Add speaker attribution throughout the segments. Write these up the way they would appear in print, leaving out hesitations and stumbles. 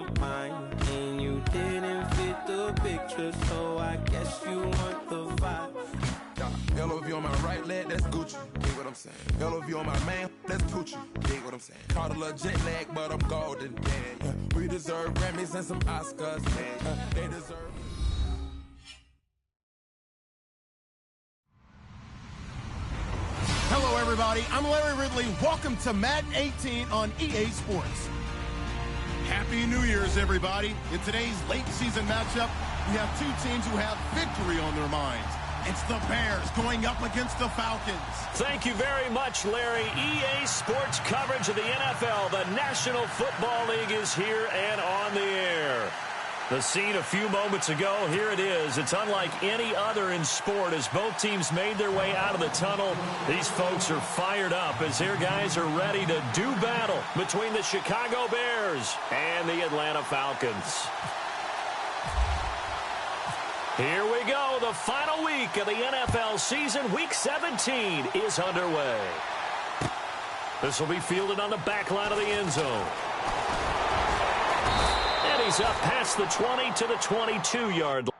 Speaker 1: my mind, and you didn't fit the picture, so I guess you want the vibe.
Speaker 2: Hello, if you on my right leg, that's Gucci. Dig what I'm saying? Hello, if you on my man, that's Poochie. Dig what I'm saying? Caught a little jet lag, but I'm golden. Yeah. We deserve Grammys and some Oscars. Yeah. They deserve.
Speaker 3: Hello, everybody. I'm Larry Ridley. Welcome to Madden 18 on EA Sports. Happy New Year's, everybody. In today's late season matchup, we have two teams who have victory on their minds. It's the Bears going up against the Falcons.
Speaker 4: Thank you very much, Larry. EA Sports coverage of the NFL. The National Football League is here and on the air. The scene a few moments ago, here it is. It's unlike any other in sport as both teams made their way out of the tunnel. These folks are fired up as their guys are ready to do battle between the Chicago Bears and the Atlanta Falcons. Here we go. The final week of the NFL season. Week 17 is underway. This will be fielded on the back line of the end zone. And he's up past the 20 to the 22-yard line.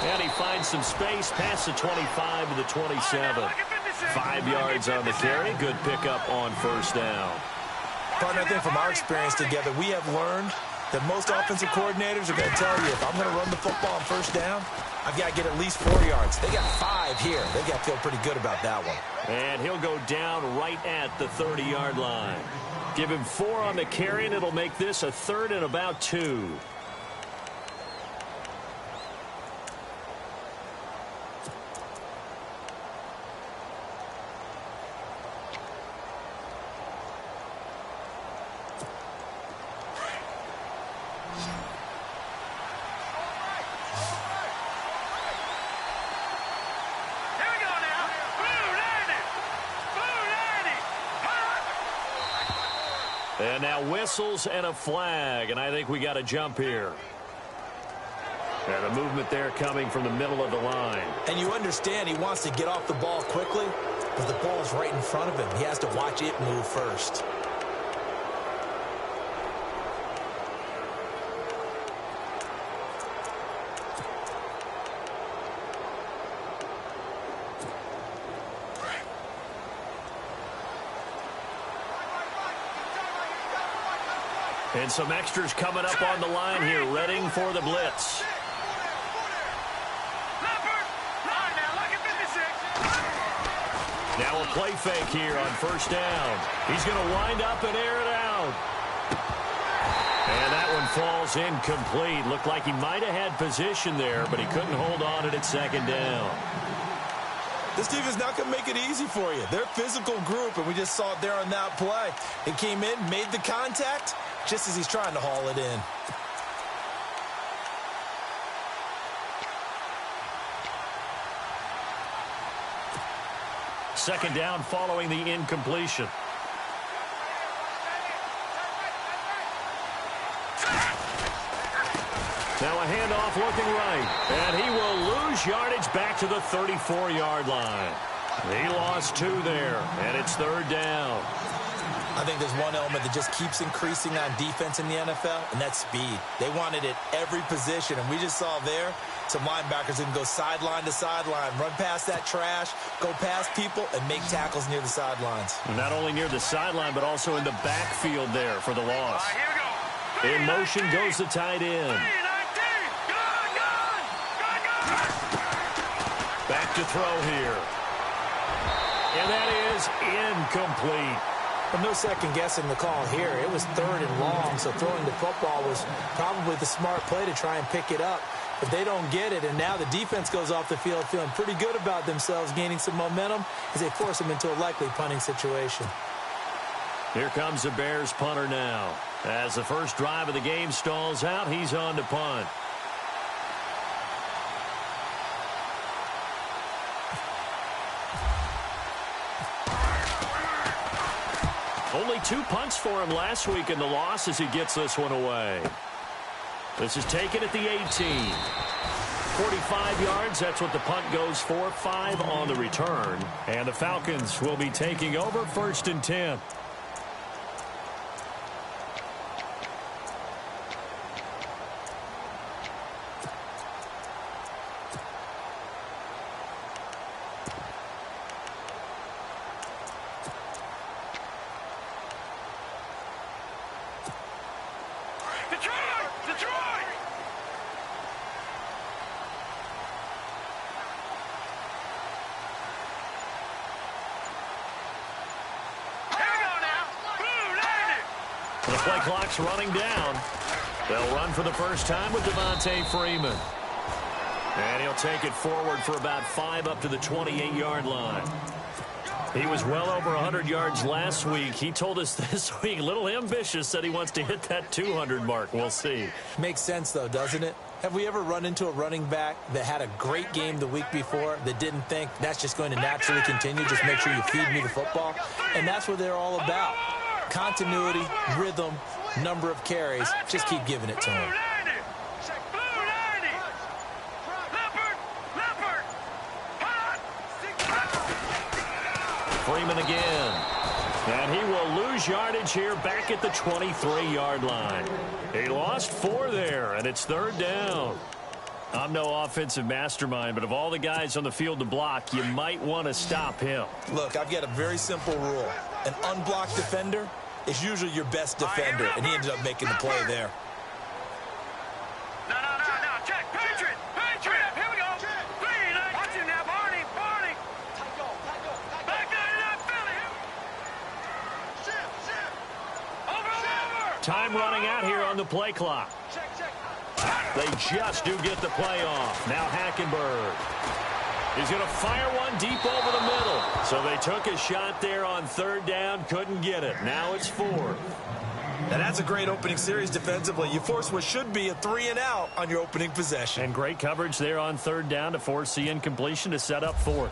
Speaker 4: And he finds some space past the 25 to the 27. 5 yards on the carry. Good pickup on first down.
Speaker 5: Partner, I think from our experience together, we have learned that most offensive coordinators are going to tell you, if I'm going to run the football on first down, I've got to get at least 4 yards. They got 5 here. They got to feel pretty good about that one.
Speaker 4: And he'll go down right at the 30-yard line. Give him 4 on the carry, and it'll make this a 3rd and about 2. And now whistles and a flag, and I think we got a jump here. And a movement there coming from the middle of the line.
Speaker 5: And you understand he wants to get off the ball quickly, but the ball's right in front of him. He has to watch it move first.
Speaker 4: And some extras coming up on the line here, readying for the blitz. Now a play fake here on first down. He's going to wind up and air it out. And that one falls incomplete. Looked like he might have had position there, but he couldn't hold on it at second down.
Speaker 5: This team is not going to make it easy for you. They're a physical group, and we just saw it there on that play. It came in, made the contact, just as he's trying to haul it in.
Speaker 4: Second down following the incompletion. Now a handoff looking right. And he will lose yardage back to the 34-yard line. He lost 2 there, and it's third down.
Speaker 5: I think there's one element that just keeps increasing on defense in the NFL, and that's speed. They want it at every position, and we just saw there, some linebackers that can go sideline to sideline, run past that trash, go past people, and make tackles near the sidelines.
Speaker 4: Not only near the sideline, but also in the backfield there for the loss. In motion goes the tight end. Back to throw here. And that is incomplete.
Speaker 5: Well, no second-guessing the call here. It was 3rd and long, so throwing the football was probably the smart play to try and pick it up. But they don't get it, and now the defense goes off the field feeling pretty good about themselves, gaining some momentum as they force them into a likely punting situation.
Speaker 4: Here comes the Bears punter now. As the first drive of the game stalls out, he's on to punt. Only 2 punts for him last week in the loss as he gets this one away. This is taken at the 18. 45 yards, that's what the punt goes for. 5 on the return. And the Falcons will be taking over 1st and 10. The play clock's running down. They'll run for the first time with Devontae Freeman. And he'll take it forward for about 5 up to the 28-yard line. He was well over 100 yards last week. He told us this week, a little ambitious, said he wants to hit that 200 mark. We'll see.
Speaker 5: Makes sense, though, doesn't it? Have we ever run into a running back that had a great game the week before that didn't think that's just going to naturally continue? Just make sure you feed me the football. And that's what they're all about. Continuity, rhythm, number of carries. Just keep giving it to him.
Speaker 4: Freeman again. And he will lose yardage here back at the 23-yard line. He lost 4 there, and it's 3rd down. I'm no offensive mastermind, but of all the guys on the field to block, you might want to stop him.
Speaker 5: Look, I've got a very simple rule. An unblocked defender is usually your best defender, and he ended up making the play there.
Speaker 6: No. Check. Patriot. Here we go. Clean. Watch him now, Barney. Back there, Philly. Shift. Over.
Speaker 4: Time running out here on the play clock.
Speaker 6: Check.
Speaker 4: They just do get the play off. Now Hackenberg. He's going to fire one deep over the middle. So they took a shot there on 3rd down, couldn't get it. Now it's 4th.
Speaker 5: And that's a great opening series defensively. You force what should be a 3-and-out on your opening possession.
Speaker 4: And great coverage there on 3rd down to force the incompletion to set up 4th.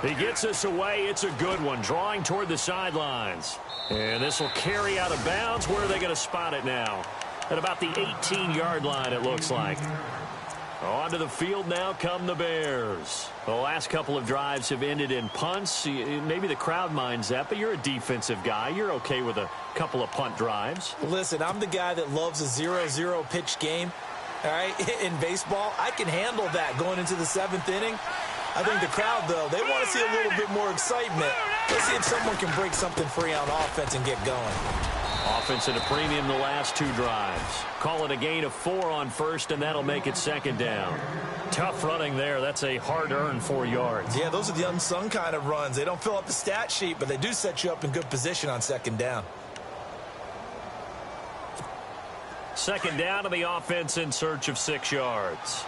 Speaker 4: He gets this away. It's a good one, drawing toward the sidelines. And this will carry out of bounds. Where are they going to spot it now? At about the 18-yard line, it looks like. Onto the field now come the Bears. The last couple of drives have ended in punts. Maybe the crowd minds that, but you're a defensive guy. You're okay with a couple of punt drives.
Speaker 5: Listen, I'm the guy that loves a 0-0 pitch game. All right, in baseball, I can handle that going into the 7th inning. I think the crowd, though, they want to see a little bit more excitement. Let's see if someone can break something free on offense and get going.
Speaker 4: Offense at a premium the last 2 drives. Call it a gain of 4 on 1st, and that'll make it 2nd down. Tough running there. That's a hard-earned 4 yards.
Speaker 5: Yeah, those are the unsung kind of runs. They don't fill up the stat sheet, but they do set you up in good position on 2nd down.
Speaker 4: 2nd down, and the offense in search of 6 yards.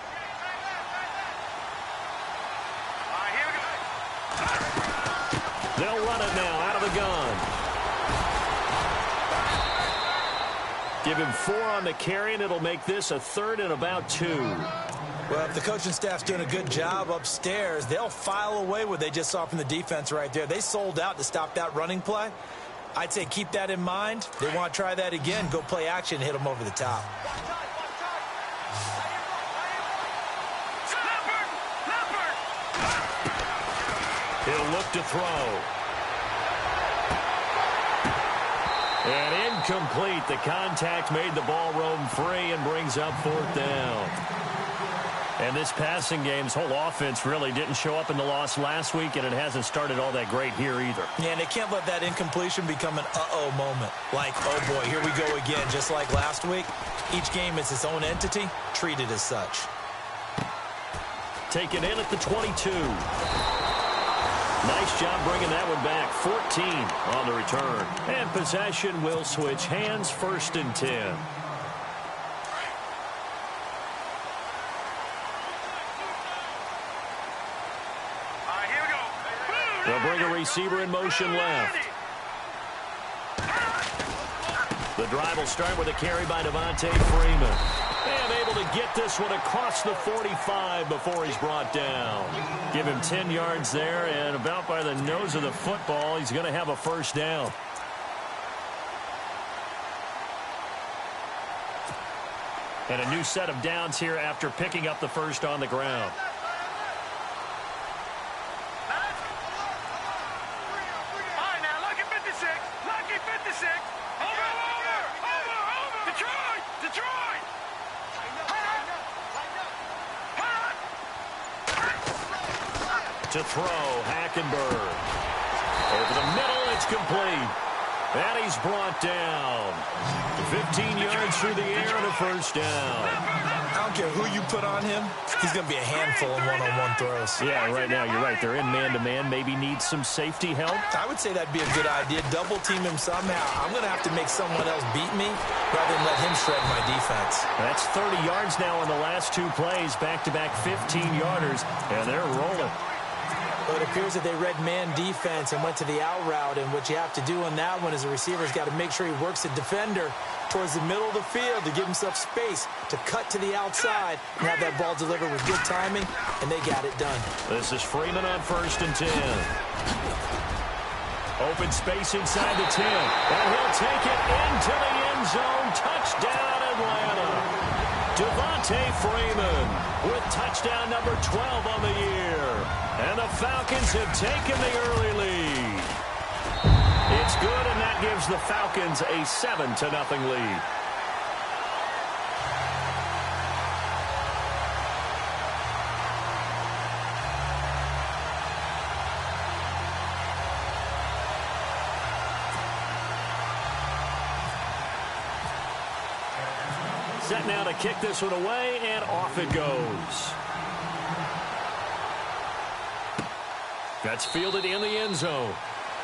Speaker 4: They'll run it now out of the gun. Give him 4 on the carry, and it'll make this a 3rd and about 2.
Speaker 5: Well, if the coaching staff's doing a good job upstairs, they'll file away what they just saw from the defense right there. They sold out to stop that running play. I'd say keep that in mind. They want to try that again. Go play action and hit them over the top.
Speaker 4: He'll look to throw. And incomplete. The contact made the ball roam free and brings up 4th down. And this passing game's whole offense really didn't show up in the loss last week, and it hasn't started all that great here either.
Speaker 5: Yeah, and they can't let that incompletion become an uh-oh moment. Like, oh boy, here we go again, just like last week. Each game is its own entity, treated as such.
Speaker 4: Taken in at the 22. Nice job bringing that one back. 14 on the return. And possession will switch hands, 1st and 10. They'll bring a receiver in motion left. The drive will start with a carry by Devontae Freeman. And able to get this one across the 45 before he's brought down. Give him 10 yards there, and about by the nose of the football, he's going to have a 1st down. And a new set of downs here after picking up the 1st on the ground. To throw, Hackenberg. Over the middle, it's complete. And he's brought down. 15 yards through the air and a 1st down.
Speaker 5: I don't care who you put on him. He's going to be a handful in one-on-one throws.
Speaker 4: Yeah, right now, you're right. They're in man-to-man. Maybe needs some safety help.
Speaker 5: I would say that'd be a good idea. Double team him somehow. I'm going to have to make someone else beat me rather than let him shred my defense.
Speaker 4: That's 30 yards now in the last 2 plays. Back-to-back 15-yarders, and they're rolling.
Speaker 5: Well, it appears that they read man defense and went to the out route, and what you have to do on that one is the receiver's got to make sure he works the defender towards the middle of the field to give himself space to cut to the outside and have that ball delivered with good timing, and they got it done.
Speaker 4: This is Freeman on 1st and 10. Open space inside the 10, and he'll take it into the end zone. Touchdown, Atlanta. Devontae Freeman with touchdown number 12 on the year. And the Falcons have taken the early lead. It's good, and that gives the Falcons a 7-0 lead. Set now to kick this one away, and off it goes. That's fielded in the end zone.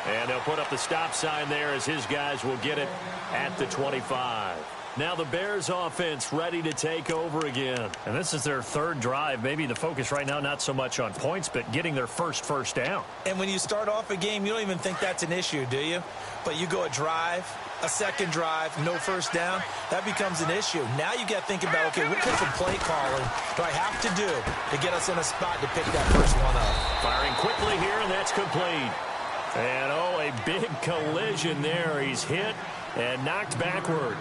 Speaker 4: And they'll put up the stop sign there as his guys will get it at the 25. Now the Bears offense ready to take over again. And this is their 3rd drive. Maybe the focus right now not so much on points, but getting their first down.
Speaker 5: And when you start off a game, you don't even think that's an issue, do you? But you go a drive, a 2nd drive, no 1st down, that becomes an issue. Now you got to think about, okay, what type of play calling do I have to do to get us in a spot to pick that first one up?
Speaker 4: Firing quickly here, and that's complete. And, oh, a big collision there. He's hit and knocked backward.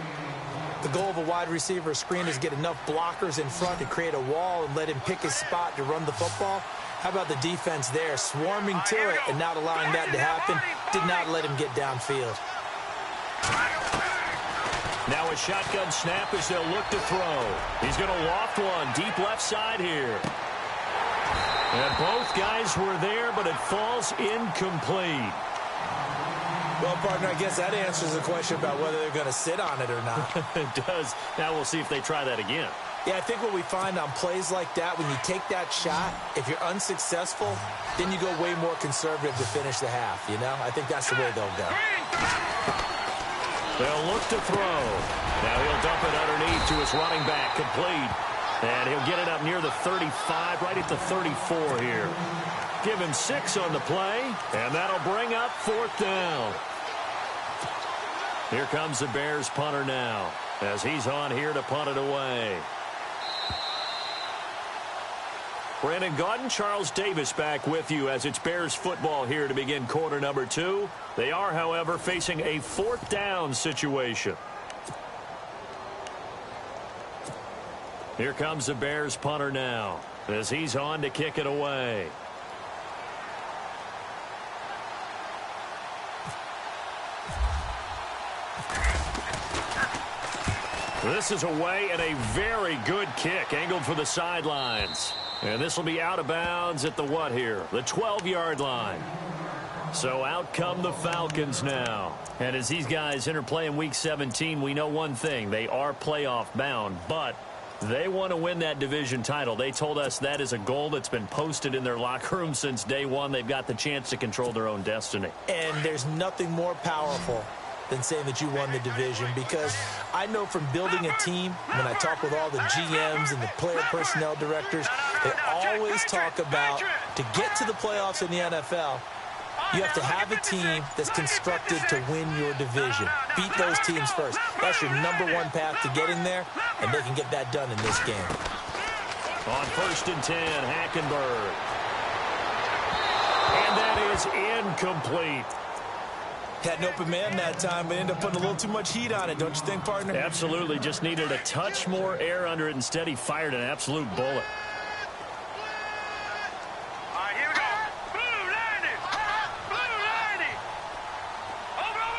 Speaker 5: The goal of a wide receiver screen is get enough blockers in front to create a wall and let him pick his spot to run the football. How about the defense there, swarming to it and not allowing that to happen? Did not let him get downfield.
Speaker 4: Now a shotgun snap as they'll look to throw. He's going to loft one deep left side here. And both guys were there, but it falls incomplete.
Speaker 5: Well, partner, I guess that answers the question about whether they're going to sit on it or not.
Speaker 4: It does. Now we'll see if they try that again.
Speaker 5: Yeah, I think what we find on plays like that, when you take that shot, if you're unsuccessful, then you go way more conservative to finish the half, you know? I think that's the way they'll go.
Speaker 4: They'll look to throw. Now he'll dump it underneath to his running back, complete. And he'll get it up near the 35, right at the 34 here. Give him 6 on the play, and that'll bring up 4th down. Here comes the Bears punter now, as he's on here to punt it away. Brandon Gaudin, Charles Davis back with you as it's Bears football here to begin quarter number 2. They are, however, facing a 4th down situation. Here comes the Bears punter now as he's on to kick it away. This is away and a very good kick angled for the sidelines. And this will be out of bounds at the what here? The 12-yard line. So out come the Falcons now. And as these guys interplay in Week 17, we know one thing. They are playoff bound, but they want to win that division title. They told us that is a goal that's been posted in their locker room since day one. They've got the chance to control their own destiny.
Speaker 5: And there's nothing more powerful than saying that you won the division, because I know from building a team, when I talk with all the GMs and the player personnel directors, they always talk about to get to the playoffs in the NFL, you have to have a team that's constructed to win your division. Beat those teams first. That's your number one path to getting there, and they can get that done in this game.
Speaker 4: On 1st and 10, Hackenberg. And that is incomplete.
Speaker 5: Had an open man that time, but ended up putting a little too much heat on it, don't you think, partner?
Speaker 4: Absolutely. Just needed a touch more air under it. Instead, he fired an absolute bullet.
Speaker 6: All right, here we go. Blue 90. Blue 90. Over.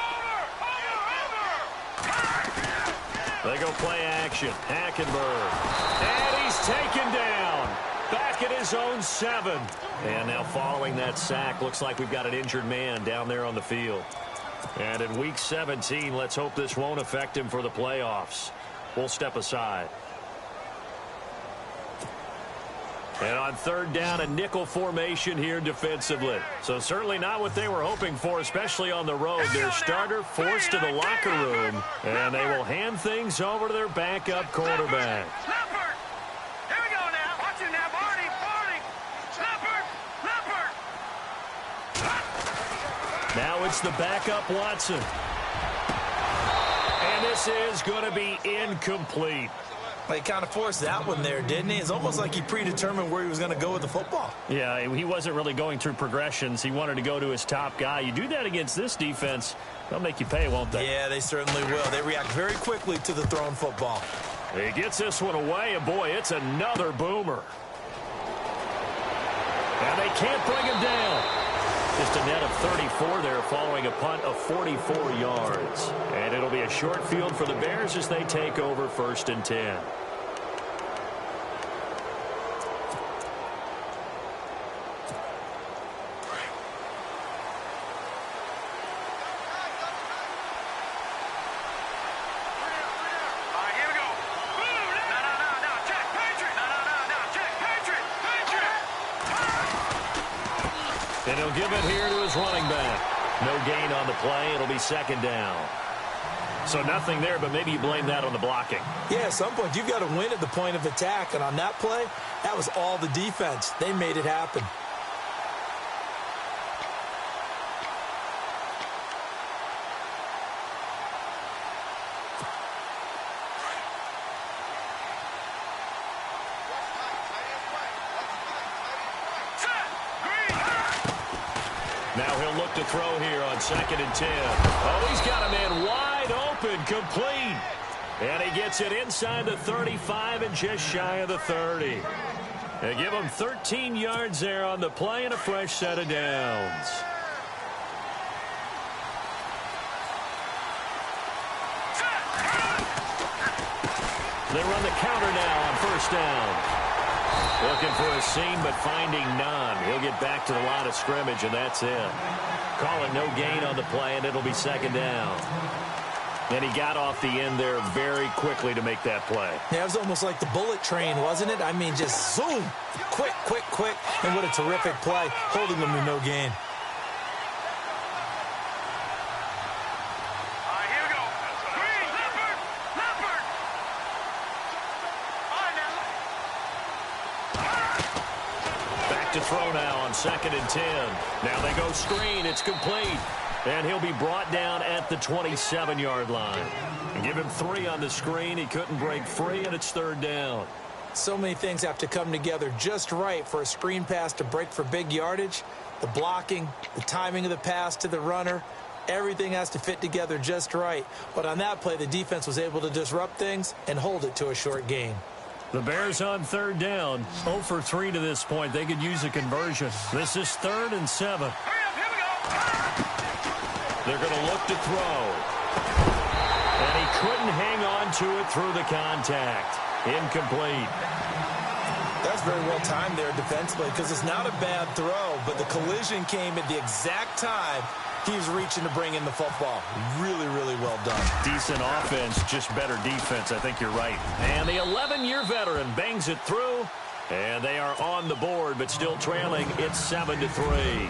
Speaker 4: They go play action. Hackenberg. And he's taken down. Back at his own 7. And now following that sack, looks like we've got an injured man down there on the field. And in Week 17, let's hope this won't affect him for the playoffs. We'll step aside. And on 3rd down, a nickel formation here defensively. So certainly not what they were hoping for, especially on the road. Their starter forced to the locker room, and they will hand things over to their backup quarterback.
Speaker 6: Leopard. Here we go now. Watch him now. Barney. Leopard.
Speaker 4: Now it's the backup Watson. And this is going to be incomplete.
Speaker 5: He kind of forced that one there, didn't he? It's almost like he predetermined where he was going to go with the football.
Speaker 4: Yeah, he wasn't really going through progressions. He wanted to go to his top guy. You do that against this defense, they'll make you pay, won't they?
Speaker 5: Yeah, they certainly will. They react very quickly to the thrown football.
Speaker 4: He gets this one away, and boy, it's another boomer. And they can't bring him down. Just a net of 34 there following a punt of 44 yards. And it'll be a short field for the Bears as they take over 1st and 10. And he'll give it here to his running back. No gain on the play. It'll be 2nd down. So nothing there, but maybe you blame that on the blocking.
Speaker 5: Yeah, at some point, you've got to win at the point of attack. And on that play, that was all the defense. They made it happen.
Speaker 4: Now he'll look to throw here on 2nd and 10. Oh, he's got a man wide open, complete. And he gets it inside the 35 and just shy of the 30. They give him 13 yards there on the play and a fresh set of downs. They run the counter now on 1st down. Looking for a seam, but finding none. He'll get back to the line of scrimmage, and that's it. Call it no gain on the play, and it'll be 2nd down. And he got off the end there very quickly to make that play.
Speaker 5: Yeah, it was almost like the bullet train, wasn't it? I mean, just zoom. Quick, quick, quick. And what a terrific play, holding them to no gain.
Speaker 4: To throw now on 2nd and 10. Now they go screen. It's complete. And he'll be brought down at the 27-yard line. And give him 3 on the screen. He couldn't break free, and it's 3rd down.
Speaker 5: So many things have to come together just right for a screen pass to break for big yardage. The blocking, the timing of the pass to the runner, everything has to fit together just right. But on that play, the defense was able to disrupt things and hold it to a short gain.
Speaker 4: The Bears on 3rd down, 0 for 3 to this point. They could use a conversion. This is 3rd and 7.
Speaker 6: Hurry up, here we go.
Speaker 4: They're going to look to throw. And he couldn't hang on to it through the contact. Incomplete.
Speaker 5: That's very well timed there defensively because it's not a bad throw, but the collision came at the exact time he was reaching to bring in the football. Really, really well done.
Speaker 4: Decent offense, just better defense. I think you're right. And the 11-year veteran bangs it through, and they are on the board, but still trailing. It's 7-3.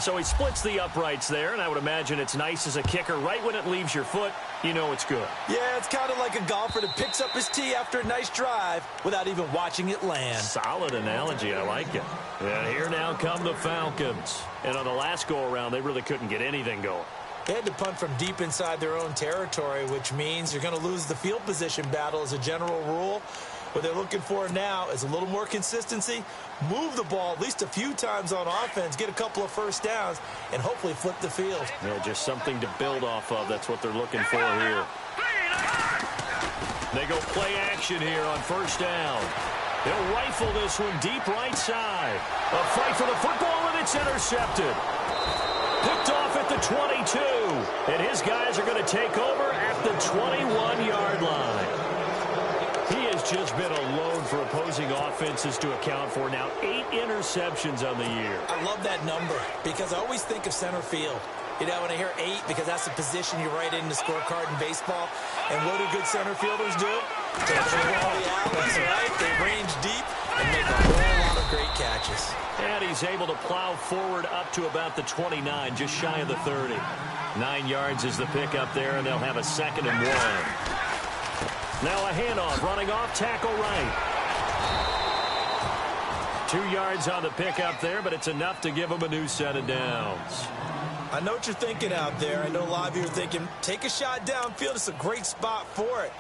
Speaker 4: So he splits the uprights there, and I would imagine it's nice as a kicker. Right when it leaves your foot, you know it's good.
Speaker 5: Yeah, it's kind of like a golfer that picks up his tee after a nice drive without even watching it land.
Speaker 4: Solid analogy. I like it. And here now come the Falcons. And on the last go-around, they really couldn't get anything going.
Speaker 5: They had to punt from deep inside their own territory, which means you're going to lose the field position battle as a general rule. What they're looking for now is a little more consistency, move the ball at least a few times on offense, get a couple of first downs, and hopefully flip the field.
Speaker 4: Yeah, just something to build off of. That's what they're looking for here. They go play action here on first down. They'll rifle this one deep right side. A fight for the football, and it's intercepted. Picked off at the 22. And his guys are going to take over at the 21-yard line. He has just been a load for opposing offenses to account for. Now 8 interceptions on the year.
Speaker 5: I love that number because I always think of center field. You know, when I hear 8, because that's the position you write in the scorecard in baseball. And what do good center fielders do? Touch the ball the alleys, right? They range deep and make a whole lot of great catches.
Speaker 4: And he's able to plow forward up to about the 29, just shy of the 30. 9 yards is the pickup there, and they'll have a 2nd and 1. Now a handoff, running off, tackle right. 2 yards on the pickup there, but it's enough to give them a new set of downs.
Speaker 5: I know what you're thinking out there. I know a lot of you are thinking, take a shot downfield. It's a great spot for it.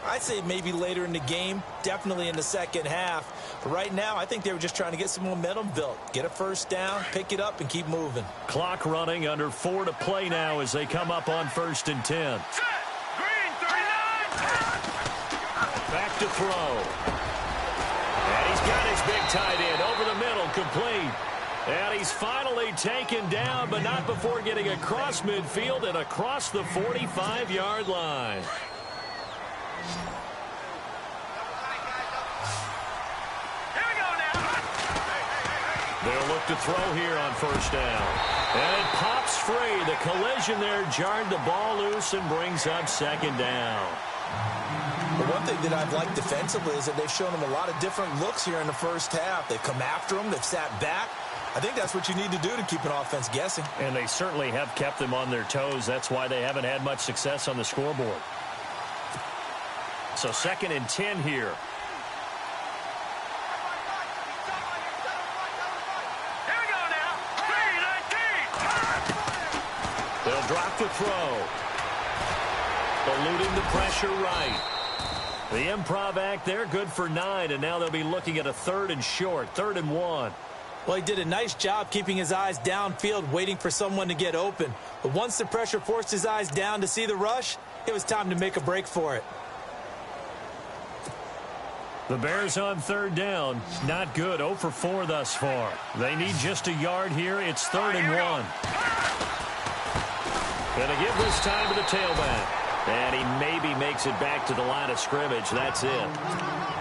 Speaker 5: I'd say maybe later in the game, definitely in the second half. But right now, I think they were just trying to get some momentum built. Get a first down, pick it up, and keep moving.
Speaker 4: Clock running, under 4 to play now as they come up on 1st and 10.
Speaker 6: Green 39.
Speaker 4: Back to throw. And he's got his big tight end over the middle, complete. And he's finally taken down, but not before getting across midfield and across the 45-yard line.
Speaker 6: Here we go now.
Speaker 4: They'll look to throw here on first down. And it pops free. The collision there jarred the ball loose and brings up 2nd down.
Speaker 5: The one thing that I've liked defensively is that they've shown them a lot of different looks here in the first half. They've come after them. They've sat back. I think that's what you need to do to keep an offense guessing.
Speaker 4: And they certainly have kept them on their toes. That's why they haven't had much success on the scoreboard. So 2nd and 10 here.
Speaker 6: Here we go now. 3-19.
Speaker 4: They'll drop the throw. Eluding the pressure right. The improv act there, good for 9, and now they'll be looking at a 3rd and short, 3rd and 1.
Speaker 5: Well, he did a nice job keeping his eyes downfield, waiting for someone to get open. But once the pressure forced his eyes down to see the rush, it was time to make a break for it.
Speaker 4: The Bears on 3rd down. Not good. 0 for 4 thus far. They need just a yard here. It's 3rd and 1. Gonna give this time to the tailback. And he maybe makes it back to the line of scrimmage. That's it.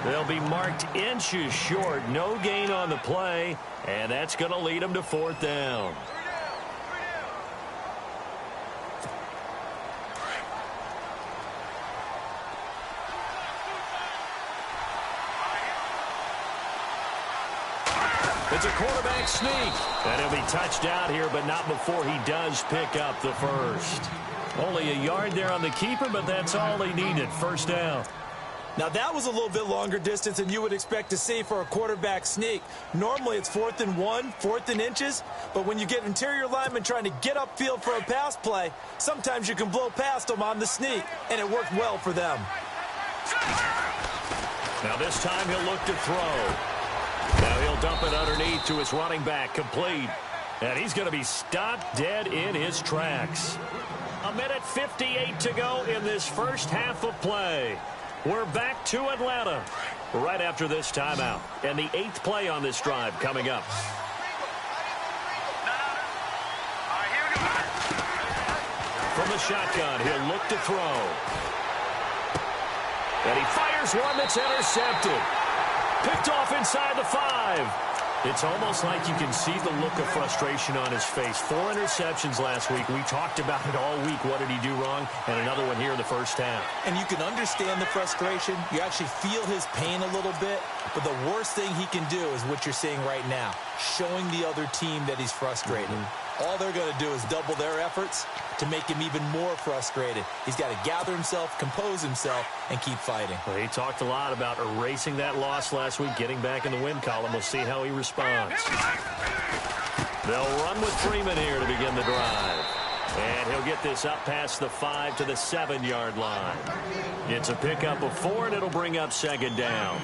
Speaker 4: They'll be marked inches short. No gain on the play. And that's going to lead them to 4th down. It's a quarterback sneak. And he'll be touched out here, but not before he does pick up the first. Only a yard there on the keeper, but that's all they needed. 1st down.
Speaker 5: Now, that was a little bit longer distance than you would expect to see for a quarterback sneak. Normally, it's 4th and 1, 4th and inches. But when you get interior linemen trying to get upfield for a pass play, sometimes you can blow past them on the sneak, and it worked well for them.
Speaker 4: Now, this time he'll look to throw. Now he'll dump it underneath to his running back, complete. And he's going to be stopped dead in his tracks. 1:58 to go in this first half of play. We're back to Atlanta right after this timeout. And the 8th play on this drive coming up. From the shotgun, he'll look to throw. And he fires one that's intercepted. Picked off inside the 5. It's almost like you can see the look of frustration on his face. 4 interceptions last week. We talked about it all week. What did he do wrong? And another one here in the first half.
Speaker 5: And you can understand the frustration. You actually feel his pain a little bit. But the worst thing he can do is what you're seeing right now, showing the other team that he's frustrated. All they're going to do is double their efforts to make him even more frustrated. He's got to gather himself, compose himself, and keep fighting.
Speaker 4: Well, he talked a lot about erasing that loss last week, getting back in the win column. We'll see how he responds. They'll run with Freeman here to begin the drive. And he'll get this up past the 5 to the 7-yard line. It's a pickup of 4, and it'll bring up second down.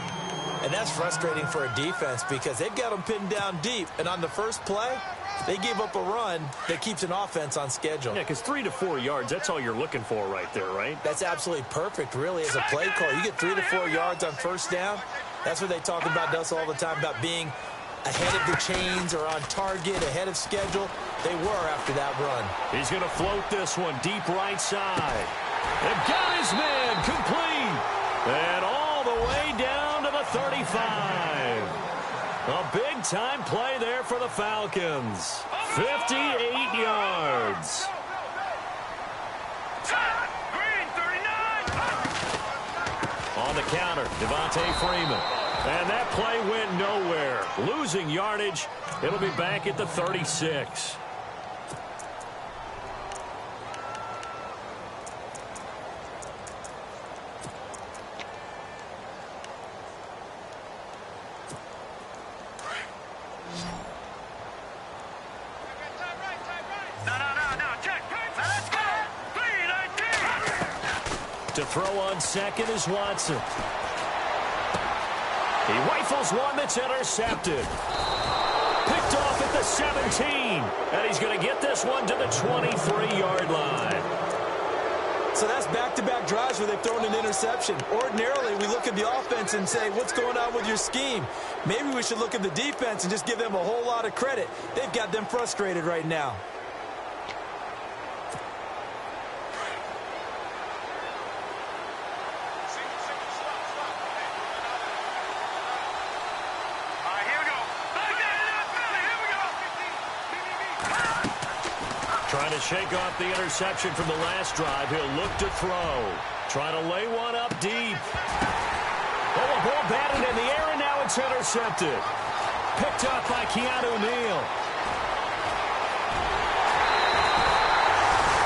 Speaker 5: And that's frustrating for a defense because they've got them pinned down deep. And on the first play, they gave up a run that keeps an offense on schedule.
Speaker 4: Yeah, because 3 to 4 yards, that's all you're looking for right there, right?
Speaker 5: That's absolutely perfect, really, as a play call. You get 3 to 4 yards on first down. That's what they talk about us all the time, about being ahead of the chains or on target, ahead of schedule. They were after that run.
Speaker 4: He's going to float this one deep right side. And got his man complete. And all the way down to the 35. A big-time play there for the Falcons. 58 yards. On the counter, Devontae Freeman. And that play went nowhere. Losing yardage. It'll be back at the 36. To throw on second is Watson. He rifles one that's intercepted. Picked off at the 17. And he's going to get this one to the 23-yard line.
Speaker 5: So that's back-to-back drives where they've thrown an interception. Ordinarily, we look at the offense and say, what's going on with your scheme? Maybe we should look at the defense and just give them a whole lot of credit. They've got them frustrated right now.
Speaker 4: Trying to shake off the interception from the last drive. He'll look to throw. Trying to lay one up deep. Oh, a ball batted in the air, and now it's intercepted. Picked up by Keanu Neal.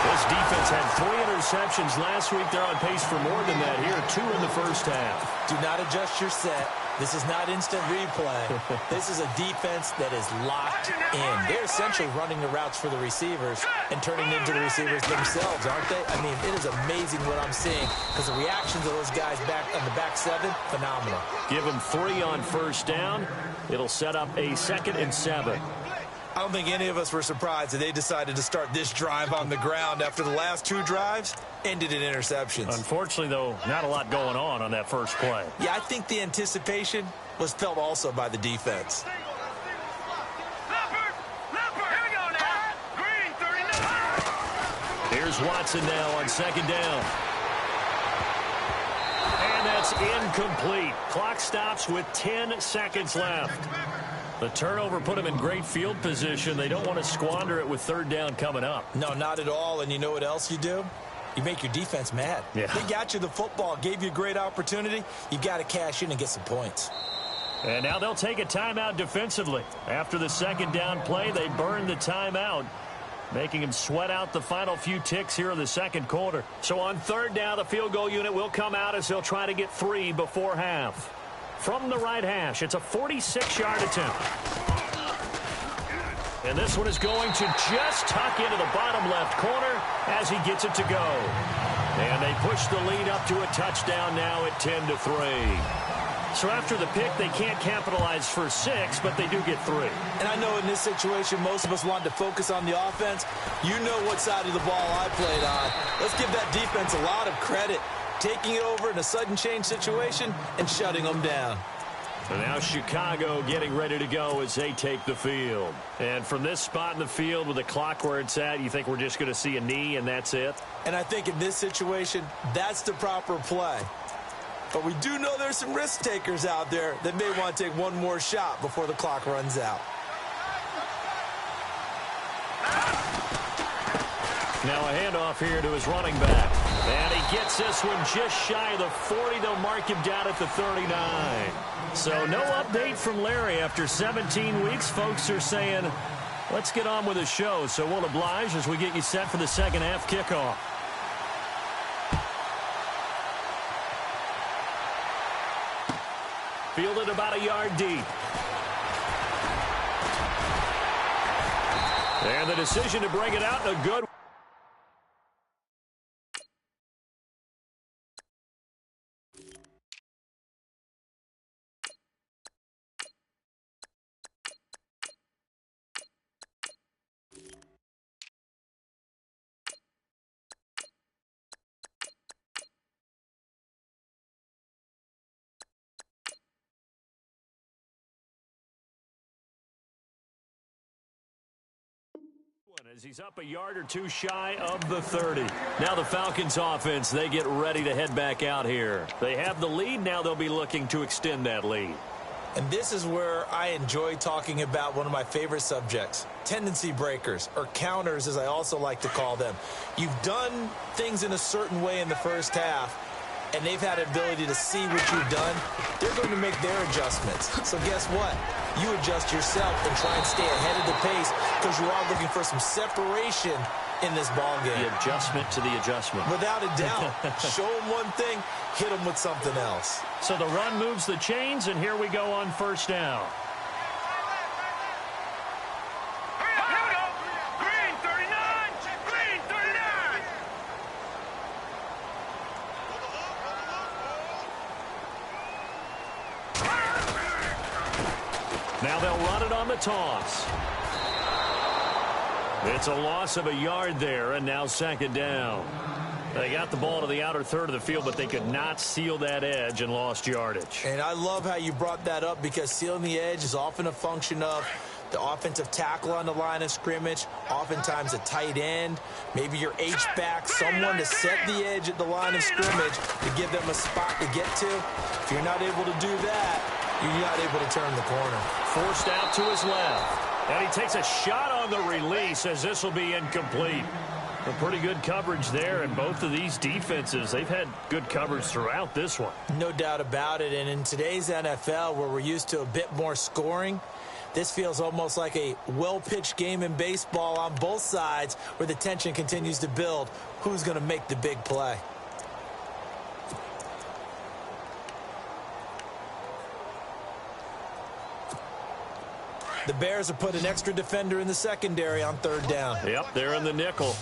Speaker 4: This defense had 3 interceptions last week. They're on pace for more than that here. 2 in the first half.
Speaker 5: Do not adjust your set. This is not instant replay. This is a defense that is locked in. They're essentially running the routes for the receivers and turning into the receivers themselves, aren't they? I mean, it is amazing what I'm seeing because the reactions of those guys back on the back 7, phenomenal.
Speaker 4: Give them 3 on first down. It'll set up a 2nd and 7.
Speaker 5: I don't think any of us were surprised that they decided to start this drive on the ground after the last 2 drives ended in interceptions.
Speaker 4: Unfortunately, though, not a lot going on that first play.
Speaker 5: Yeah, I think the anticipation was felt also by the defense.
Speaker 4: Here's Watson now on 2nd down. And that's incomplete. Clock stops with 10 seconds left. The turnover put them in great field position. They don't want to squander it with 3rd down coming up.
Speaker 5: No, not at all. And you know what else you do? You make your defense mad.
Speaker 4: Yeah.
Speaker 5: They got you the football, gave you a great opportunity. You've got to cash in and get some points.
Speaker 4: And now they'll take a timeout defensively. After the 2nd down play, they burned the timeout, making him sweat out the final few ticks here in the 2nd quarter. So on 3rd down, the field goal unit will come out as they'll try to get 3 before half. From the right hash, it's a 46-yard attempt. And this one is going to just tuck into the bottom left corner as he gets it to go. And they push the lead up to a touchdown now at 10-3. So after the pick, they can't capitalize for 6, but they do get 3.
Speaker 5: And I know in this situation, most of us wanted to focus on the offense. You know what side of the ball I played on. Let's give that defense a lot of credit. Taking it over in a sudden change situation and shutting them down.
Speaker 4: And now Chicago getting ready to go as they take the field. And from this spot in the field with the clock where it's at, you think we're just going to see a knee and that's it?
Speaker 5: And I think in this situation, that's the proper play. But we do know there's some risk takers out there that may want to take one more shot before the clock runs out.
Speaker 4: Now a handoff here to his running back. And he gets this one just shy of the 40. They'll mark him down at the 39. So no update from Larry after 17 weeks. Folks are saying, let's get on with the show. So we'll oblige as we get you set for the second half kickoff. Fielded about a yard deep. And the decision to bring it out in a good as he's up a yard or two shy of the 30. Now the Falcons offense, they get ready to head back out here. They have the lead. Now they'll be looking to extend that lead.
Speaker 5: And this is where I enjoy talking about one of my favorite subjects, tendency breakers, or counters as I also like to call them. You've done things in a certain way in the first half, and they've had the ability to see what you've done. They're going to make their adjustments. So guess what? You adjust yourself and try and stay ahead of the pace because you are looking for some separation in this ball game.
Speaker 4: The adjustment to the adjustment.
Speaker 5: Without a doubt. Show them one thing, hit them with something else.
Speaker 4: So the run moves the chains, and here we go on first down.
Speaker 6: Green 39! Green 39!
Speaker 4: Now they'll run it on the toss. It's a loss of a yard there, and now second down. They got the ball to the outer third of the field, but they could not seal that edge and lost yardage.
Speaker 5: And I love how you brought that up because sealing the edge is often a function of the offensive tackle on the line of scrimmage, oftentimes a tight end, maybe your H-back, someone to set the edge at the line of scrimmage to give them a spot to get to. If you're not able to do that, you're not able to turn the corner.
Speaker 4: Forced out to his left. And he takes a shot on the release as this will be incomplete. A pretty good coverage there, and both of these defenses, they've had good coverage throughout this one.
Speaker 5: No doubt about it, and in today's NFL, where we're used to a bit more scoring, this feels almost like a well-pitched game in baseball on both sides where the tension continues to build. Who's going to make the big play? The Bears have put an extra defender in the secondary on third down.
Speaker 4: Yep, they're in the nickel.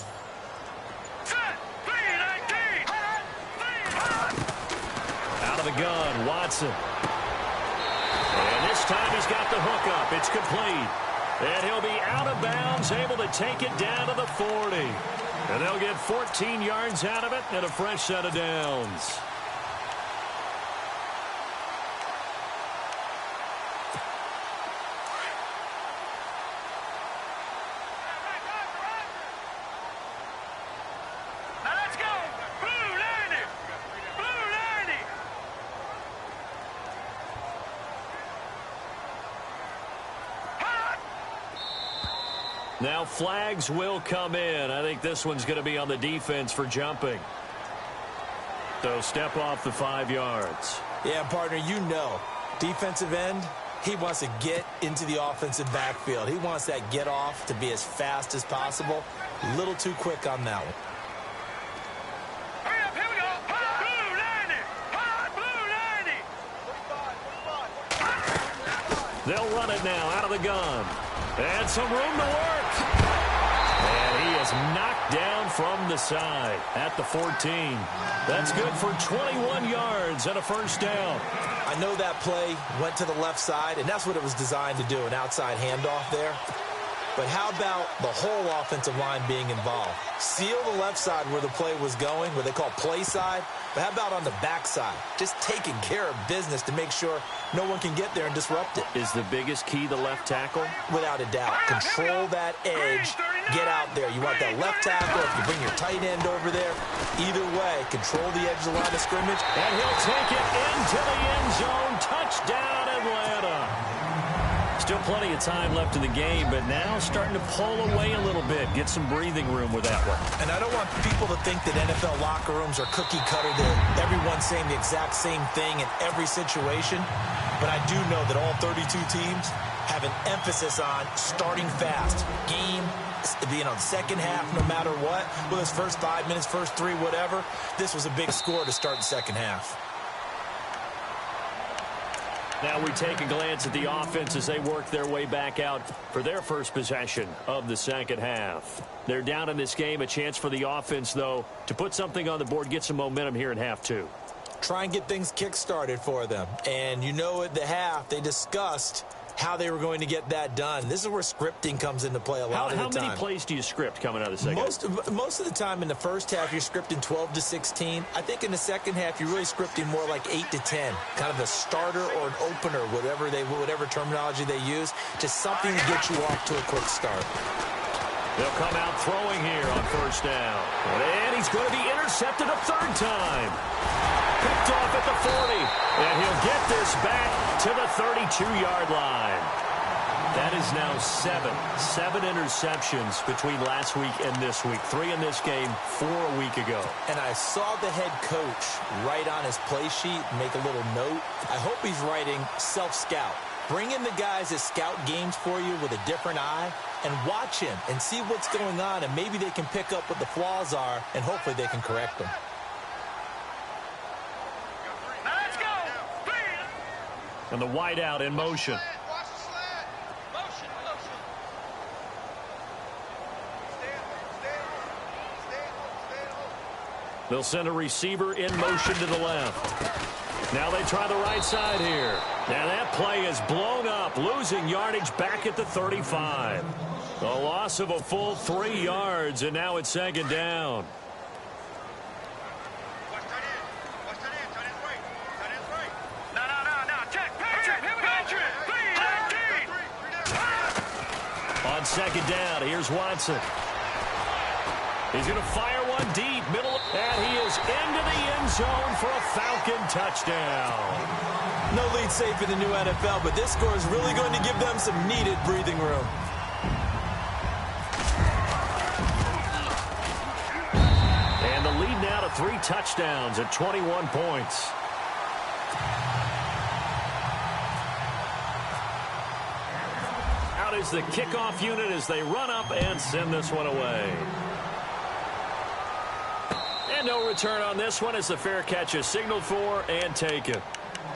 Speaker 4: Out of the gun, Watson. And this time he's got the hook up. It's complete. And he'll be out of bounds, able to take it down to the 40. And they'll get 14 yards out of it and a fresh set of downs. Now flags will come in. I think this one's going to be on the defense for jumping. So step off the 5 yards.
Speaker 5: Yeah, partner, you know, defensive end, he wants to get into the offensive backfield. He wants that get off to be as fast as possible. A little too quick on that one.
Speaker 6: Hurry up, here we go. Blue 90. Blue 90.
Speaker 4: They'll run it now out of the gun. And some room to work. And he is knocked down from the side at the 14. That's good for 21 yards and a first down.
Speaker 5: I know that play went to the left side, and that's what it was designed to do, an outside handoff there. But how about the whole offensive line being involved? Seal the left side where the play was going, what they call play side. But how about on the back side? Just taking care of business to make sure no one can get there and disrupt it.
Speaker 4: Is the biggest key the left tackle?
Speaker 5: Without a doubt. Control that edge. Get out there. You want that left tackle. If you bring your tight end over there, either way, control the edge of the line of scrimmage.
Speaker 4: And he'll take it into the end zone. Touchdown, Atlanta. Still plenty of time left in the game, but now starting to pull away a little bit. Get some breathing room with that one.
Speaker 5: And I don't want people to think that NFL locker rooms are cookie cutter, that everyone's saying the exact same thing in every situation. But I do know that all 32 teams have an emphasis on starting fast. Game, the second half, no matter what. Whether it's first 5 minutes, first 3, whatever. This was a big score to start the second half.
Speaker 4: Now we take a glance at the offense as they work their way back out for their first possession of the second half. They're down in this game. A chance for the offense, though, to put something on the board, get some momentum here in half two.
Speaker 5: Try and get things kick-started for them. And you know at the half, they discussed how they were going to get that done. This is where scripting comes into play a lot of the time.
Speaker 4: How many plays do you script coming out of the second half?
Speaker 5: Most of the time in the first half, you're scripting 12 to 16. I think in the second half, you're really scripting more like 8 to 10. Kind of a starter or an opener, whatever terminology they use. Just something to get you off to a quick start.
Speaker 4: They'll come out throwing here on first down. And he's going to be intercepted a third time. Picked off at the 40. And he'll get this back to the 32-yard line. That is now 7 interceptions between last week and this week. 3 in this game, 4 a week ago.
Speaker 5: And I saw the head coach write on his play sheet, make a little note. I hope he's writing self-scout. Bring in the guys that scout games for you with a different eye and watch him and see what's going on, and maybe they can pick up what the flaws are, and hopefully they can correct them.
Speaker 6: Let's go.
Speaker 4: And the wideout in motion. They'll send a receiver in motion to the left. Now they try the right side here. And that play is blown up, losing yardage back at the 35. A loss of a full 3 yards, and now it's second down. On second down, here's Watson. He's going to fire one deep, middle, and he is into the end zone for a Falcon touchdown.
Speaker 5: No lead safe in the new NFL, but this score is really going to give them some needed breathing room.
Speaker 4: And the lead now to 3 touchdowns at 21 points. Out is the kickoff unit as they run up and send this one away. And no return on this one as the fair catch is signaled for and taken.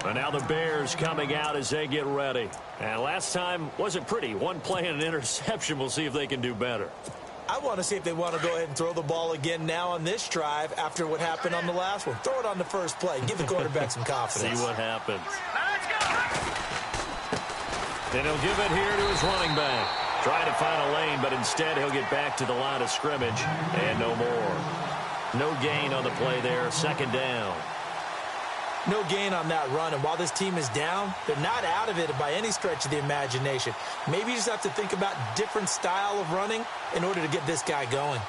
Speaker 4: And now the Bears coming out as they get ready. And last time wasn't pretty. 1 play and an interception. We'll see if they can do better.
Speaker 5: I want to see if they want to go ahead and throw the ball again now on this drive after what happened on the last one. Throw it on the first play. Give the quarterback some confidence.
Speaker 4: See what happens. Then he'll give it here to his running back. Trying to find a lane, but instead he'll get back to the line of scrimmage. And no more. No gain on the play there. Second down.
Speaker 5: No gain on that run, and while this team is down, they're not out of it by any stretch of the imagination. Maybe you just have to think about different style of running in order to get this guy going.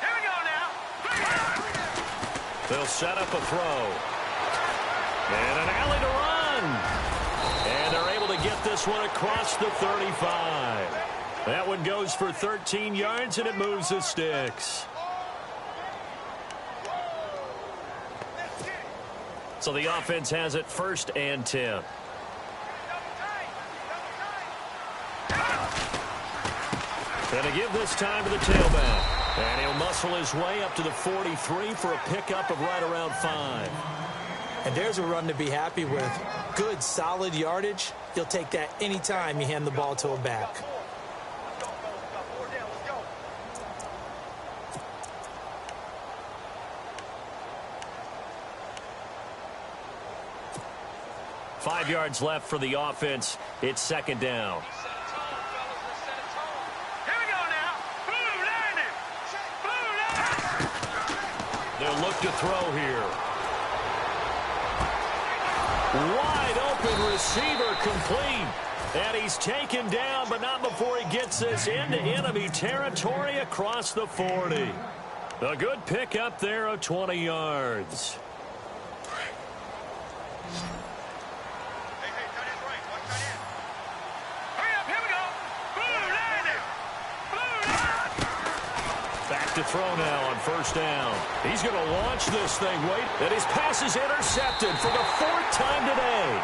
Speaker 6: Here we go now.
Speaker 4: They'll set up a throw. And an alley to run. And they're able to get this one across the 35. That one goes for 13 yards, and it moves the sticks. So the offense has it 1st and 10. Going to give this time to the tailback. And he'll muscle his way up to the 43 for a pickup of right around 5.
Speaker 5: And there's a run to be happy with. Good, solid yardage. You'll take that anytime you hand the ball to a back.
Speaker 4: 5 yards left for the offense. It's second down.
Speaker 6: Here we go now. Blue landing. Blue landing.
Speaker 4: They'll look to throw here. Wide open receiver complete. And he's taken down, but not before he gets this into enemy territory across the 40. A good pickup there of 20 yards.
Speaker 6: Hey, tight end right. Watch tight end. Hurry up, here we go. Blue landing. Blue landing.
Speaker 4: Back to throw now on first down. He's going to launch this thing. Wait, and his pass is intercepted for the 4th time today.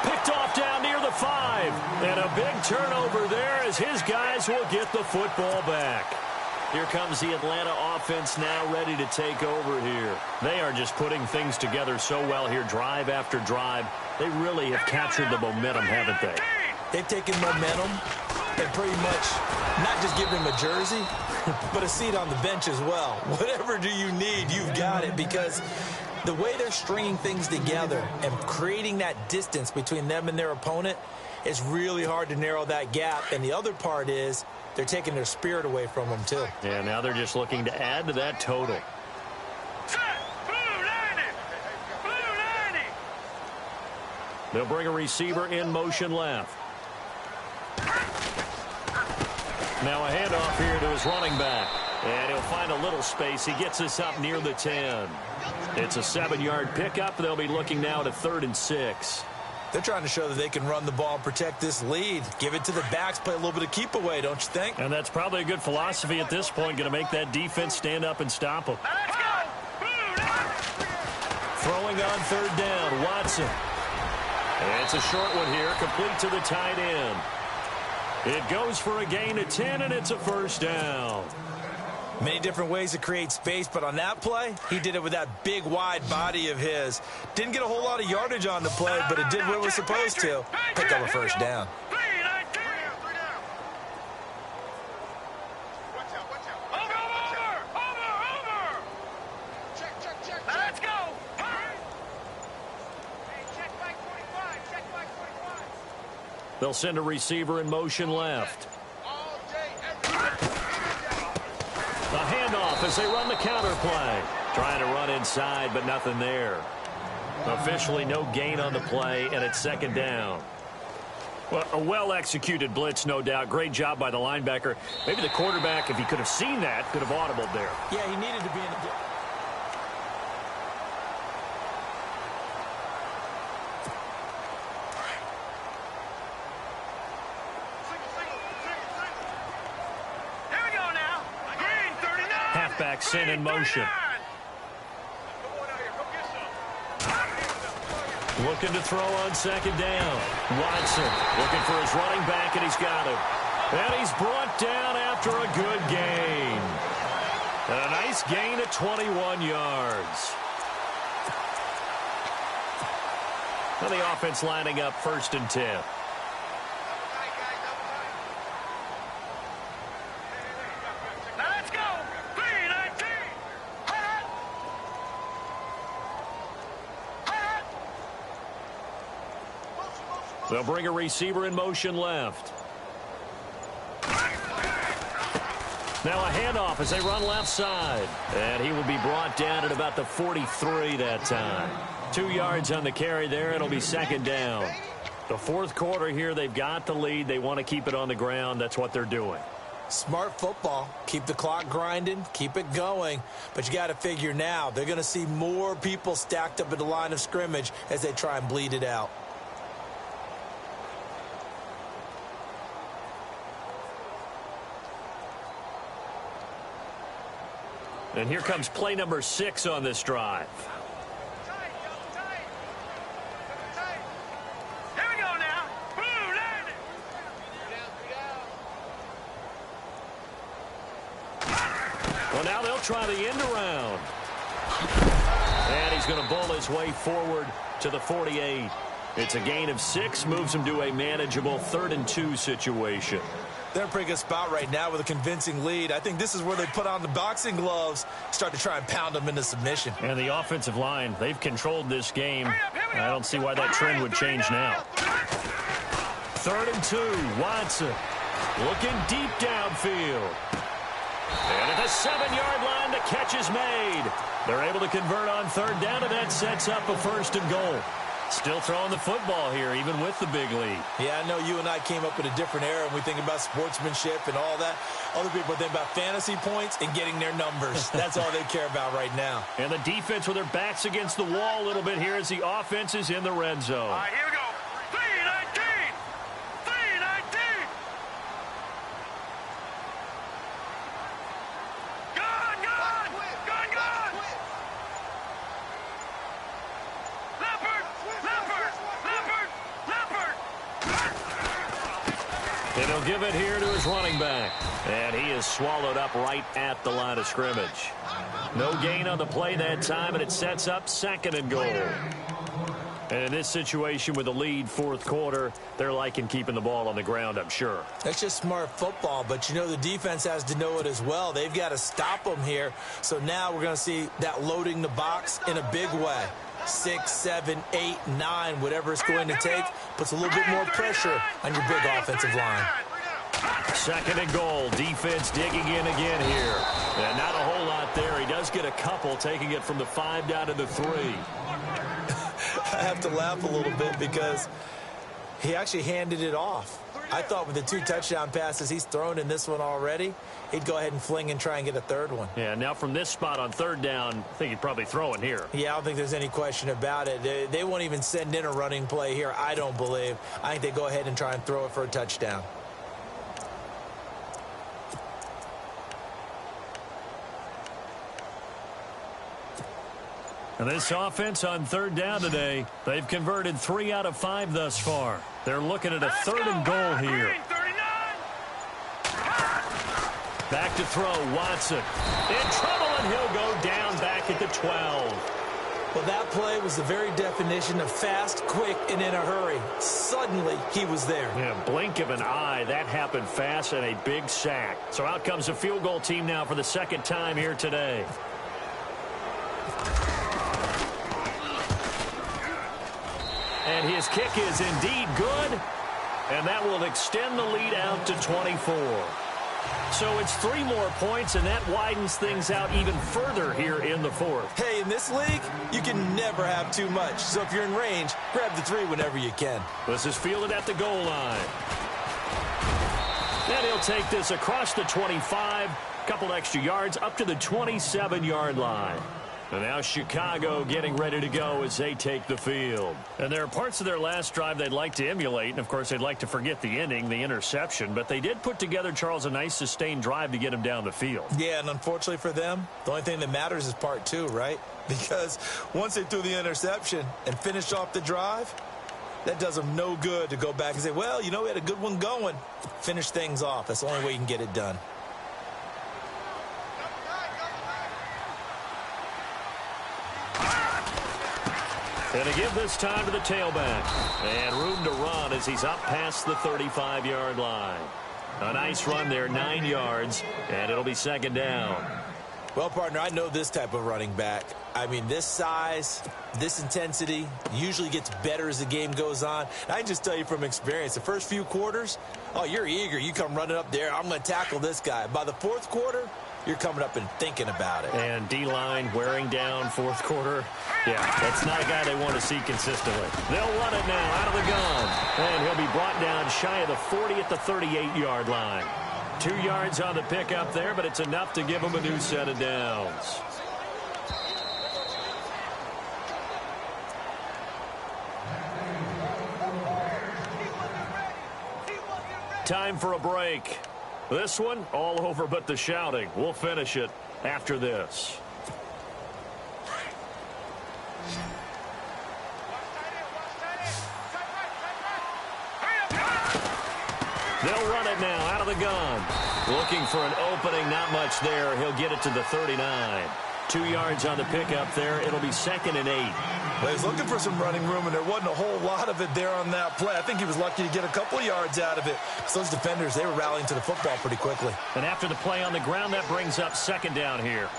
Speaker 4: Picked off down near the 5. And a big turnover there as his guys will get the football back. Here comes the Atlanta offense now ready to take over here. They are just putting things together so well here, drive after drive. They really have captured the momentum, haven't they?
Speaker 5: They've taken momentum and pretty much not just given him a jersey, but a seat on the bench as well. Whatever do you need, you've got it, because the way they're stringing things together and creating that distance between them and their opponent, it's really hard to narrow that gap. And the other part is they're taking their spirit away from them, too.
Speaker 4: Yeah, now they're just looking to add to that total.
Speaker 6: Set. Blue landing. Blue landing.
Speaker 4: They'll bring a receiver in motion left. Now a handoff here to his running back. And he'll find a little space. He gets this up near the 10. It's a 7-yard pickup. They'll be looking now to 3rd and 6.
Speaker 5: They're trying to show that they can run the ball and protect this lead. Give it to the backs, play a little bit of keep away, don't you think?
Speaker 4: And that's probably a good philosophy at this point. Going to make that defense stand up and stop them.
Speaker 6: Let's go. Blue landing.
Speaker 4: Throwing on 3rd down, Watson. And it's a short one here, complete to the tight end. It goes for a gain of 10, and it's a 1st down.
Speaker 5: Many different ways to create space, but on that play, he did it with that big, wide body of his. Didn't get a whole lot of yardage on the play, but it did what it was supposed to. Pick up a 1st down.
Speaker 6: 3 down. Watch out. Over. Check. Let's go. Hey, check back 45.
Speaker 4: They'll send a receiver in motion left.
Speaker 6: All day, every day.
Speaker 4: A handoff as they run the counter play. Trying to run inside, but nothing there. Officially no gain on the play, and it's 2nd down. Well, a well-executed blitz, no doubt. Great job by the linebacker. Maybe the quarterback, if he could have seen that, could have audibled there.
Speaker 5: Yeah, he needed to be in the...
Speaker 6: Here we go now. Green 39.
Speaker 4: Halfback sent in motion. Looking to throw on 2nd down. Watson looking for his running back, and he's got him. And he's brought down after a good gain. And a nice gain of 21 yards. Now the offense lining up 1st and 10.
Speaker 6: Let's go. 319.
Speaker 4: They'll bring a receiver in motion left. Now a handoff as they run left side. And he will be brought down at about the 43 that time. 2 yards on the carry there. It'll be 2nd down. The 4th quarter here, they've got the lead. They want to keep it on the ground. That's what they're doing.
Speaker 5: Smart football. Keep the clock grinding. Keep it going. But you got to figure now, they're going to see more people stacked up at the line of scrimmage as they try and bleed it out.
Speaker 4: And here comes play number 6 on this drive.
Speaker 6: Here we go now. Blue landing.
Speaker 4: Well, now they'll try the end around. And he's going to bowl his way forward to the 48. It's a gain of 6, moves him to a manageable 3rd and 2 situation.
Speaker 5: They're in a pretty good spot right now with a convincing lead. I think this is where they put on the boxing gloves, start to try and pound them into submission.
Speaker 4: And the offensive line, they've controlled this game. I don't see why that trend would change now. 3rd and 2, Watson looking deep downfield. And at the 7-yard line, the catch is made. They're able to convert on 3rd down, and that sets up a 1st and goal. Still throwing the football here, even with the big lead.
Speaker 5: Yeah, I know you and I came up in a different era, and we think about sportsmanship and all that. Other people think about fantasy points and getting their numbers. That's all they care about right now.
Speaker 4: And the defense with their backs against the wall a little bit here as the offense is in the red zone.
Speaker 6: All right, here we go. 3-19. 3-19. Gun, gun. Gun, gun. Leopard. Leopard. Leopard. Leopard.
Speaker 4: And he'll give it here to his running back. And he is swallowed up right at the line of scrimmage. No gain on the play that time, and it sets up 2nd and goal. And in this situation with the lead 4th quarter, they're liking keeping the ball on the ground, I'm sure.
Speaker 5: That's just smart football, but you know the defense has to know it as well. They've got to stop them here. So now we're going to see that loading the box in a big way. 6, 7, 8, 9, whatever it's going to take, puts a little bit more pressure on your big offensive line.
Speaker 4: 2nd and goal. Defense digging in again here. And not a whole lot there. He does get a couple, taking it from the 5 down to the 3.
Speaker 5: I have to laugh a little bit because he actually handed it off. I thought with the 2 touchdown passes he's thrown in this one already, he'd go ahead and fling and try and get a 3rd one.
Speaker 4: Yeah, now from this spot on 3rd down, I think he'd probably throw in here.
Speaker 5: Yeah, I don't think there's any question about it. They won't even send in a running play here, I don't believe. I think they go ahead and try and throw it for a touchdown.
Speaker 4: And this offense on 3rd down today, they've converted 3 out of 5 thus far. They're looking at a 3rd and goal here. Back to throw, Watson. In trouble, and he'll go down back at the 12.
Speaker 5: Well, that play was the very definition of fast, quick, and in a hurry. Suddenly, he was there.
Speaker 4: Yeah, blink of an eye. That happened fast and a big sack. So out comes the field goal team now for the 2nd time here today. And his kick is indeed good, and that will extend the lead out to 24. So it's 3 more points, and that widens things out even further here in the 4th.
Speaker 5: Hey, in this league, you can never have too much. So if you're in range, grab the 3 whenever you can.
Speaker 4: This is fielded at the goal line. And he'll take this across the 25, couple extra yards up to the 27-yard line. And now Chicago getting ready to go as they take the field. And there are parts of their last drive they'd like to emulate. And, of course, they'd like to forget the inning, the interception. But they did put together, Charles, a nice sustained drive to get him down the field.
Speaker 5: Yeah, and unfortunately for them, the only thing that matters is part 2, right? Because once they threw the interception and finished off the drive, that does them no good to go back and say, well, you know, we had a good one going. Finish things off. That's the only way you can get it done.
Speaker 4: And to give this time to the tailback. And room to run as he's up past the 35-yard line. A nice run there, 9 yards, and it'll be 2nd down.
Speaker 5: Well, partner, I know this type of running back. I mean, this size, this intensity usually gets better as the game goes on. And I can just tell you from experience, the first few quarters, oh, you're eager. You come running up there, I'm going to tackle this guy. By the 4th quarter, you're coming up and thinking about it.
Speaker 4: And D-line wearing down 4th quarter. Yeah, that's not a guy they want to see consistently. They'll run it now out of the gun. And he'll be brought down shy of the 40 at the 38-yard line. 2 yards on the pickup there, but it's enough to give him a new set of downs. Time for a break. This one, all over but the shouting. We'll finish it after this. They'll run it now out of the gun. Looking for an opening, not much there. He'll get it to the 39. 2 yards on the pickup there. It'll be 2nd and 8.
Speaker 5: Well, he's looking for some running room, and there wasn't a whole lot of it there on that play. I think he was lucky to get a couple of yards out of it. So those defenders, they were rallying to the football pretty quickly.
Speaker 4: And after the play on the ground, that brings up 2nd down here.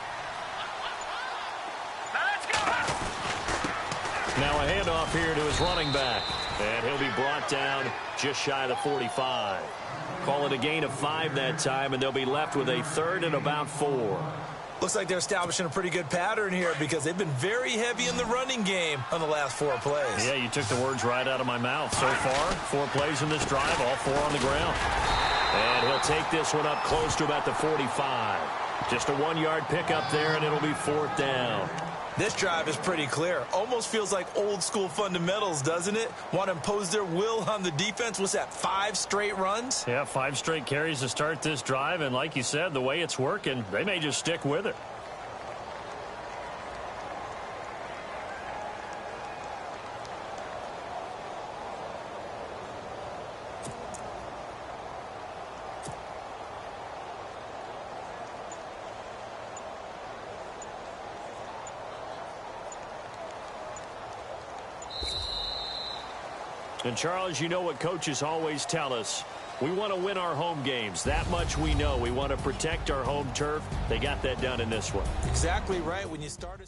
Speaker 4: Now a handoff here to his running back. And he'll be brought down just shy of the 45. Call it a gain of 5 that time, and they'll be left with a 3rd and about 4.
Speaker 5: Looks like they're establishing a pretty good pattern here because they've been very heavy in the running game on the last 4 plays.
Speaker 4: Yeah, you took the words right out of my mouth. So far, 4 plays in this drive, all 4 on the ground. And he'll take this one up close to about the 45. Just a 1-yard pickup there, and it'll be 4th down.
Speaker 5: This drive is pretty clear. Almost feels like old school fundamentals, doesn't it? Want to impose their will on the defense. What's that, 5 straight runs?
Speaker 4: Yeah, 5 straight carries to start this drive. And like you said, the way it's working, they may just stick with it. And, Charles, you know what coaches always tell us. We want to win our home games. That much we know. We want to protect our home turf. They got that done in this one.
Speaker 5: Exactly right. When you start